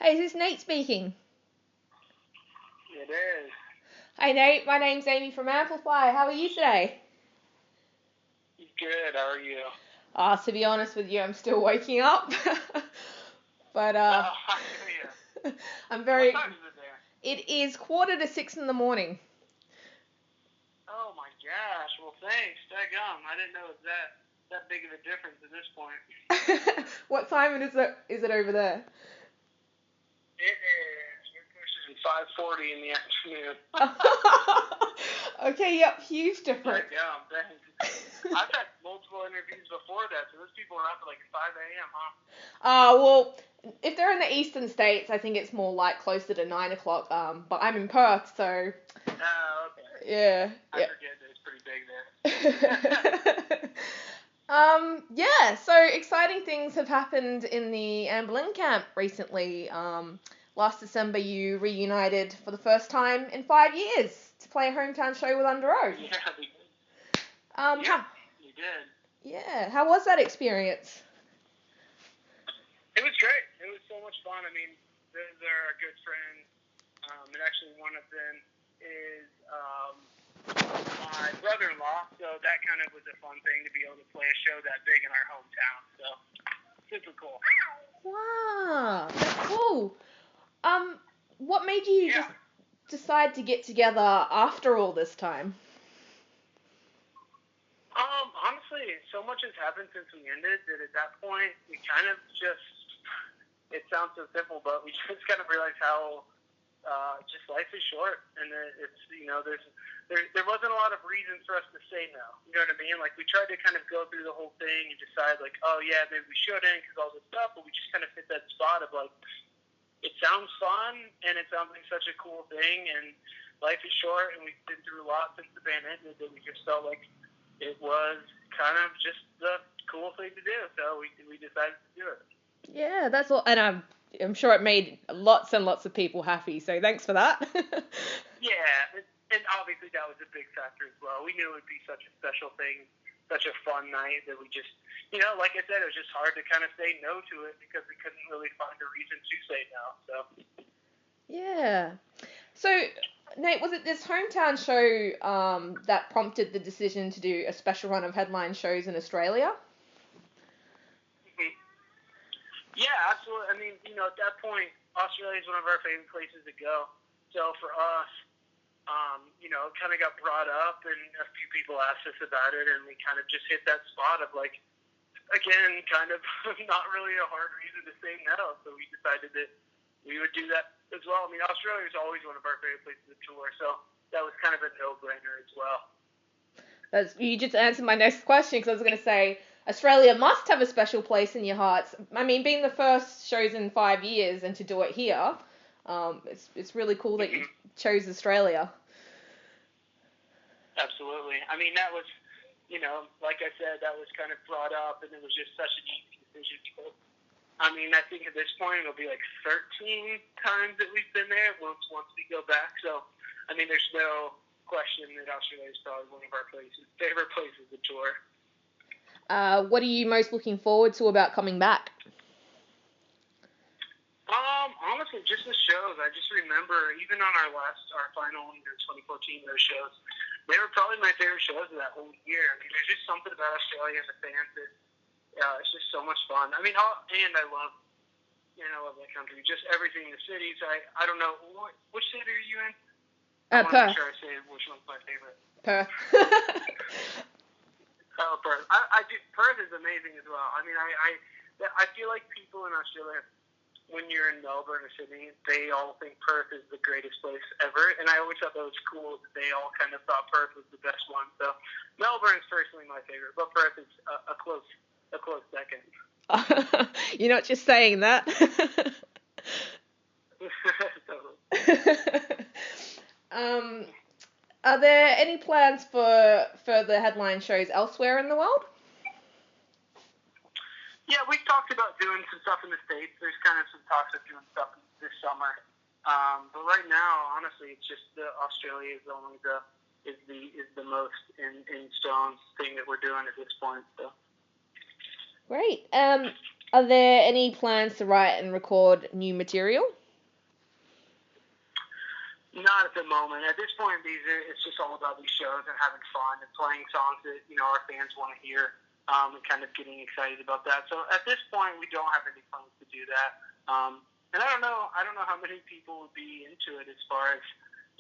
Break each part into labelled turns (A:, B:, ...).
A: Hey, is this Nate speaking?
B: It is.
A: Hi Nate, my name's Amy from AMNplify. How are you today?
B: Good. How are you?
A: To be honest with you, I'm still waking up. But
B: I hear you.
A: I'm
B: What
A: very.
B: time is it there?
A: It is 5:45 in the morning.
B: Oh my gosh. Well, thanks. Daggum. I didn't know it was that big of a difference at this point.
A: What time is it over there?
B: It is. We're pushing 5:40 in the afternoon.
A: Okay, yep, huge difference.
B: Daggum. Thanks. I've had multiple interviews before that, so those people are up at like 5 a.m., huh?
A: Well, if they're in the eastern states, I think it's more like closer to 9 o'clock. But I'm in Perth, so.
B: Oh, okay.
A: Yeah.
B: I forget that it's pretty big there.
A: Yeah, so exciting things have happened in the AMNplify camp recently. Last December you reunited for the first time in 5 years to play a hometown show with Under Oath.
B: Yeah, we did. You did.
A: Yeah, how was that experience?
B: It was great. It was so much fun. I mean, they're a good friend. And actually one of them is my brother-in-law, so that kind of was a fun thing to be able to play a show that big in our hometown. So, super cool.
A: Wow, that's cool. What made you just decide to get together after all this time?
B: Honestly, so much has happened since we ended that at that point we kind of just, it sounds so simple, but we just kind of realized how just life is short, and it's, there wasn't a lot of reasons for us to say no. You know what I mean? Like, we tried to kind of go through the whole thing and decide, like, oh yeah, maybe we shouldn't because all this stuff, but we just kind of hit that spot of like, it sounds fun and it sounds like such a cool thing, and life is short, and we've been through a lot since the band ended that we just felt like it was kind of just the cool thing to do, so we decided to do it.
A: Yeah, that's all, and I'm sure it made lots and lots of people happy, so thanks for that.
B: Yeah, and obviously that was a big factor as well. We knew it would be such a special thing, such a fun night that we just, like I said, it was just hard to kind of say no to it because we couldn't really find a reason to say no. So.
A: Yeah. So, Nate, was it this hometown show that prompted the decision to do a special run of headline shows in Australia?
B: Mm-hmm. Yeah, absolutely. I mean, at that point, Australia is one of our favorite places to go. So for us, it kind of got brought up, and a few people asked us about it, and we kind of just hit that spot of like, again, kind of not really a hard reason to say no. So we decided that we would do that as well. I mean, Australia is always one of our favorite places to tour, so that was kind of a no-brainer as well.
A: You just answered my next question, because I was going to say Australia must have a special place in your hearts. I mean, being the first shows in 5 years and to do it here, it's really cool that you chose Australia.
B: Absolutely. I mean, that was, like I said, that was kind of brought up, and it was just such an easy decision. I mean, I think at this point it'll be like 13 times that we've been there once we go back. So, I mean, there's no question that Australia is probably one of our favorite places to tour.
A: What are you most looking forward to about coming back?
B: Honestly, just the shows. I just remember, even on our final 2014, those shows, they were probably my favorite shows of that whole year. I mean, there's just something about Australia and the fans that, it's just so much fun. I mean, and I love that country. Just everything, the cities. I don't know, which city are you in? I want to make sure I say which one's my favorite.
A: Perth.
B: Oh, Perth. Perth is amazing as well. I mean, I feel like people in Australia, when you're in Melbourne or Sydney, they all think Perth is the greatest place ever, and I always thought that was cool that they all kind of thought Perth was the best one. So Melbourne is personally my favorite, but Perth is a close second.
A: You're not just saying that. Are there any plans for further headline shows elsewhere in the world?
B: Yeah, we've talked about doing some stuff in the States. There's kind of some talks of doing stuff this summer. But right now, honestly, it's just Australia is only is the most in stone thing that we're doing at this point. So.
A: Great. Are there any plans to write and record new material?
B: Not at the moment. At this point, it's just all about these shows and having fun and playing songs that our fans want to hear, and kind of getting excited about that. So at this point, we don't have any plans to do that. And I don't know how many people would be into it as far as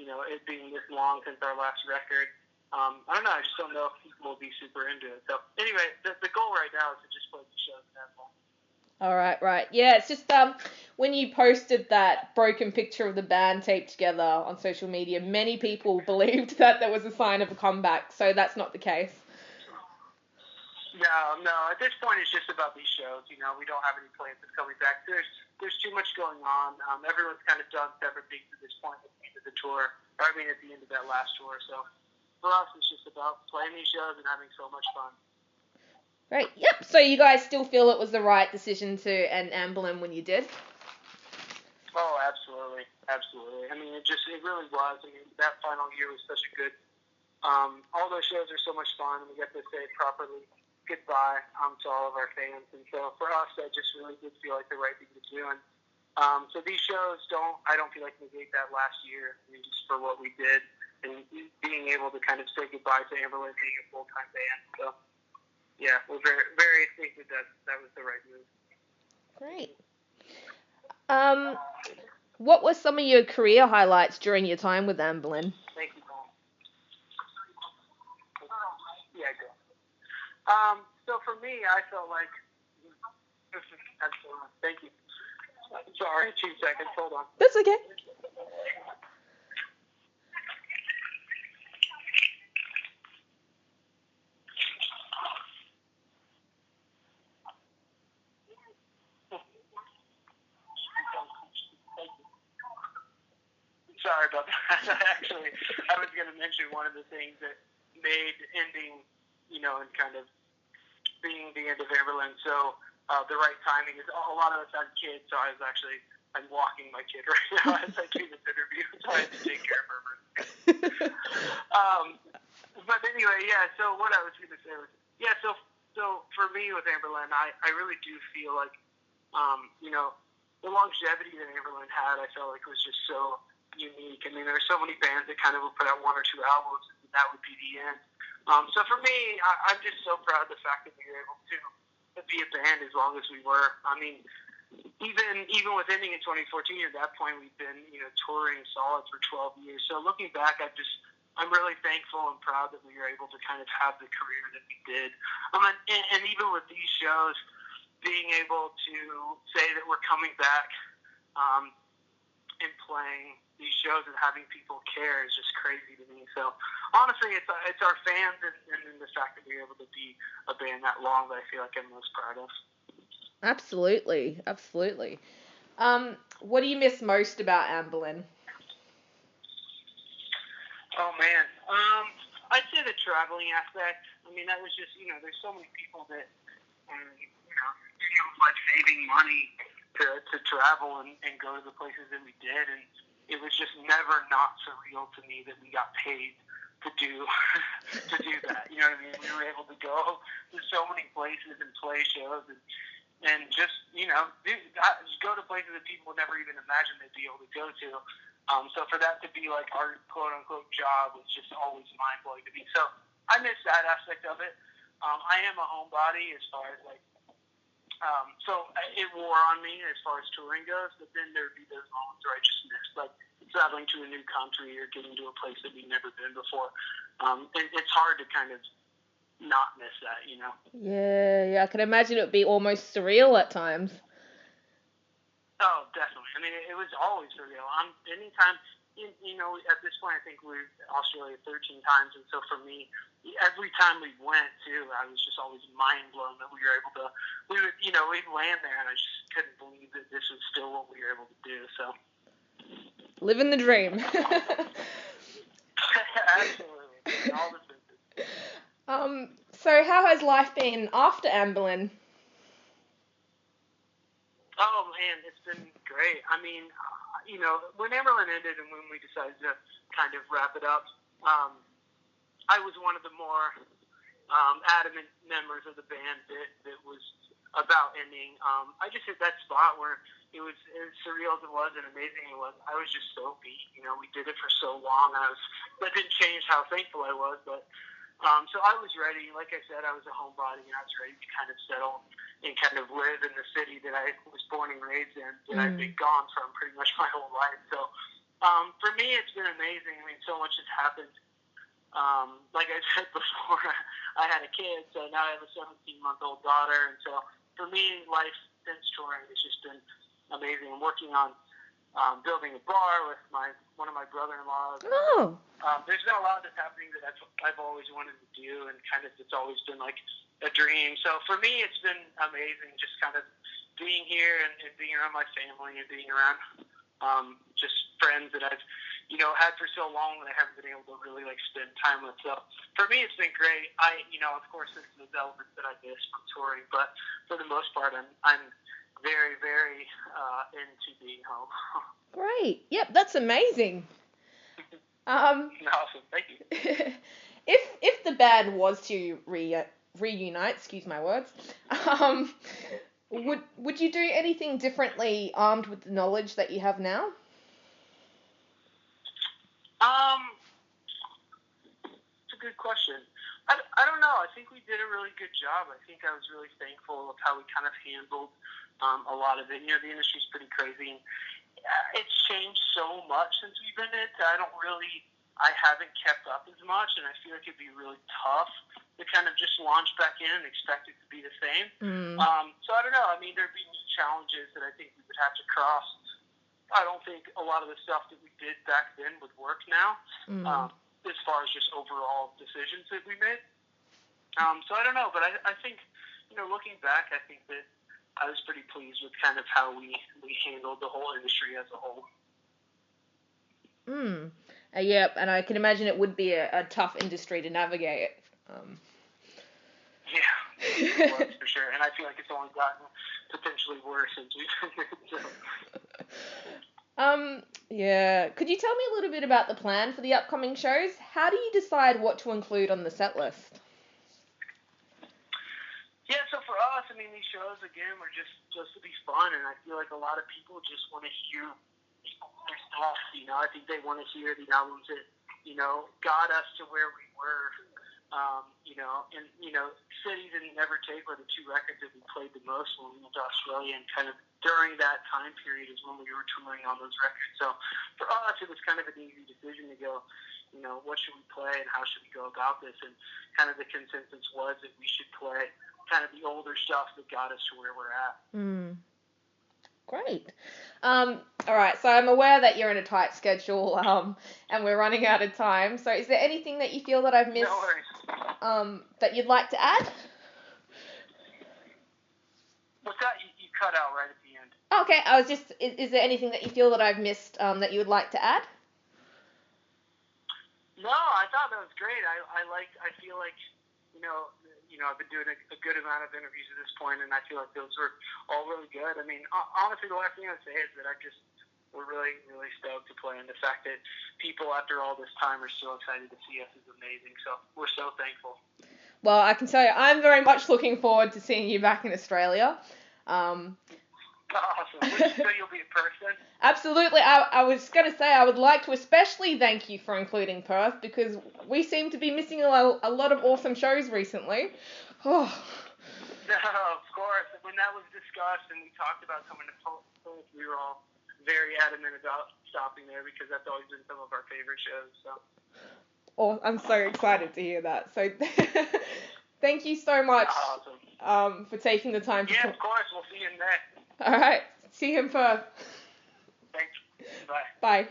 B: it being this long since our last record. I don't know. I just don't know if people will be super into it. So anyway, the goal right now is to just play these shows and have fun.
A: All right, right. Yeah, it's just when you posted that broken picture of the band taped together on social media, many people believed that there was a sign of a comeback. So that's not the case.
B: No. At this point, it's just about these shows. We don't have any plans of coming back. There's too much going on. Everyone's kind of done separate things at this point at the end of the tour. At the end of that last tour. So for us, it's just about playing these shows and having so much fun.
A: Great. Yep. So you guys still feel it was the right decision to end Anberlin when you did?
B: Oh, absolutely. I mean, it really was. I mean, that final year was such a good. All those shows are so much fun, and we get to say properly goodbye to all of our fans. And so for us, that just really did feel like the right thing to do. And so these shows I don't feel like negate that last year. I mean, just for what we did and being able to kind of say goodbye to Anberlin being a full-time band. So yeah, we're very, very thankful that was the right move.
A: Great. What were some of your career highlights during your time with Anberlin?
B: Thank you, Paul. Yeah, go. So for me, I felt like absolutely. Thank you. Sorry, 2 seconds. Hold on.
A: That's okay.
B: Sorry about that. Actually, I was going to mention one of the things that made ending, and kind of being the end of Anberlin so the right timing is a lot of us had kids, so I'm walking my kid right now as I do this interview, so I have to take care of her. But anyway, yeah, so what I was going to say was, yeah, so for me with Anberlin, I really do feel like, the longevity that Anberlin had, I felt like was just so unique. I mean, there are so many bands that kind of would put out 1 or 2 albums, and that would be the end. So for me, I'm just so proud of the fact that we were able to be a band as long as we were. I mean, even with ending in 2014, at that point we'd been touring solid for 12 years. So looking back, I'm really thankful and proud that we were able to kind of have the career that we did. And even with these shows, being able to say that we're coming back and playing these shows and having people care is just crazy to me. So honestly, it's our fans and the fact that we were able to be a band that long that I feel like I'm most proud of.
A: Absolutely. What do you miss most about Anberlin?
B: Oh man, I'd say the traveling aspect. I mean, that was just there's so many people that like saving money to travel and go to the places that we did, and it was just never not surreal to me that we got paid to do that. You know what I mean? We were able to go to so many places and play shows and just just go to places that people would never even imagine they'd be able to go to. So for that to be like our quote unquote job was just always mind blowing to me. So I miss that aspect of it. I am a homebody as far as like. So it wore on me as far as touring goes, but then there'd be those moments where I just missed, like traveling to a new country or getting to a place that we've never been before. It's hard to kind of not miss that,
A: Yeah, I can imagine it would be almost surreal at times.
B: Oh, definitely. I mean, it was always surreal. Anytime, at this point, I think we're Australia 13 times, and so for me, every time we went too, I was just always mind blown that we were able to. We'd land there, and I just couldn't believe that this was still what we were able to do. So,
A: living the dream.
B: Absolutely, all the senses.
A: So how has life been after Anberlin?
B: Oh man, it's been great. I mean, when Anberlin ended and when we decided to kind of wrap it up, I was one of the more adamant members of the band that was about ending. I just hit that spot where it was as surreal as it was and amazing it was. I was just so beat. We did it for so long. That didn't change how thankful I was, but so I was ready. Like I said, I was a homebody, and I was ready to kind of settle and kind of live in the city that I was born and raised in, that I've been gone from pretty much my whole life. So for me, it's been amazing. I mean, so much has happened. Like I said before, I had a kid, so now I have a 17-month-old daughter, and so for me, life since touring has just been amazing. I'm working on building a bar with one of my brother-in-laws.
A: Oh.
B: There's been a lot that's happening that I've always wanted to do, and kind of it's always been like a dream. So for me, it's been amazing just kind of being here and being around my family and being around just friends that I've had for so long that I haven't been able to really like spend time with. So for me, it's been great. Of course, there's those elements that I miss from touring, but for the most part, I'm very, very into being home.
A: Great. Yep, that's amazing.
B: Awesome. Thank you.
A: If the band was to reunite, excuse my words, would you do anything differently armed with the knowledge that you have now?
B: It's a good question. I don't know. I think we did a really good job. I think I was really thankful of how we kind of handled a lot of it. The industry's pretty crazy. And, it's changed so much since we've been in it. I haven't kept up as much, and I feel like it'd be really tough to kind of just launch back in and expect it to be the same. So I don't know. I mean, there'd be new challenges that I think we would have to cross. I don't think a lot of the stuff that we did back then would work now, as far as just overall decisions that we made. So I don't know, but I think, looking back, I think that I was pretty pleased with kind of how we handled the whole industry as a whole.
A: Yep, and I can imagine it would be a tough industry to navigate.
B: Yeah, it was for sure, and I feel like it's only gotten potentially worse since we've been here.
A: Yeah. Could you tell me a little bit about the plan for the upcoming shows? How do you decide what to include on the set list?
B: Yeah, so for us, I mean, these shows, again, were just to be fun, and I feel like a lot of people just want to hear their stuff, I think they want to hear the albums that, got us to where we were, and, Cities and Never Take were the two records that we played the most when we went to Australia, and kind of during that time period is when we were touring on those records. So for us, it was kind of an easy decision to go, what should we play and how should we go about this? And kind of the consensus was that we should play kind of the older stuff that got us to where we're at.
A: Great. All right, so I'm aware that you're in a tight schedule, and we're running out of time. So is there anything that you feel that I've missed,
B: No worries.
A: that you'd like to add?
B: What's that? You cut out right at the end.
A: Okay, is there anything that you feel that I've missed, that you would like to add?
B: No, I thought that was great. I feel like, I've been doing a good amount of interviews at this point, and I feel like those were all really good. I mean, honestly, the last thing I'd say is that we're really, really stoked to play, and the fact that people after all this time are so excited to see us is amazing. So we're so thankful.
A: Well, I can tell you, I'm very much looking forward to seeing you back in Australia.
B: Awesome. So you'll be in person?
A: Absolutely. I was going to say I would like to especially thank you for including Perth, because we seem to be missing a lot of awesome shows recently. Oh.
B: No, of course. When that was discussed and we talked about coming to Perth, we were all very adamant about stopping there because that's always been some of our favorite shows. So.
A: Oh, I'm so excited to hear that. So thank you so much.
B: Awesome.
A: For taking the time to
B: talk. Of course. We'll see you in there.
A: All right. See you in Perth.
B: Thanks. Bye.
A: Bye.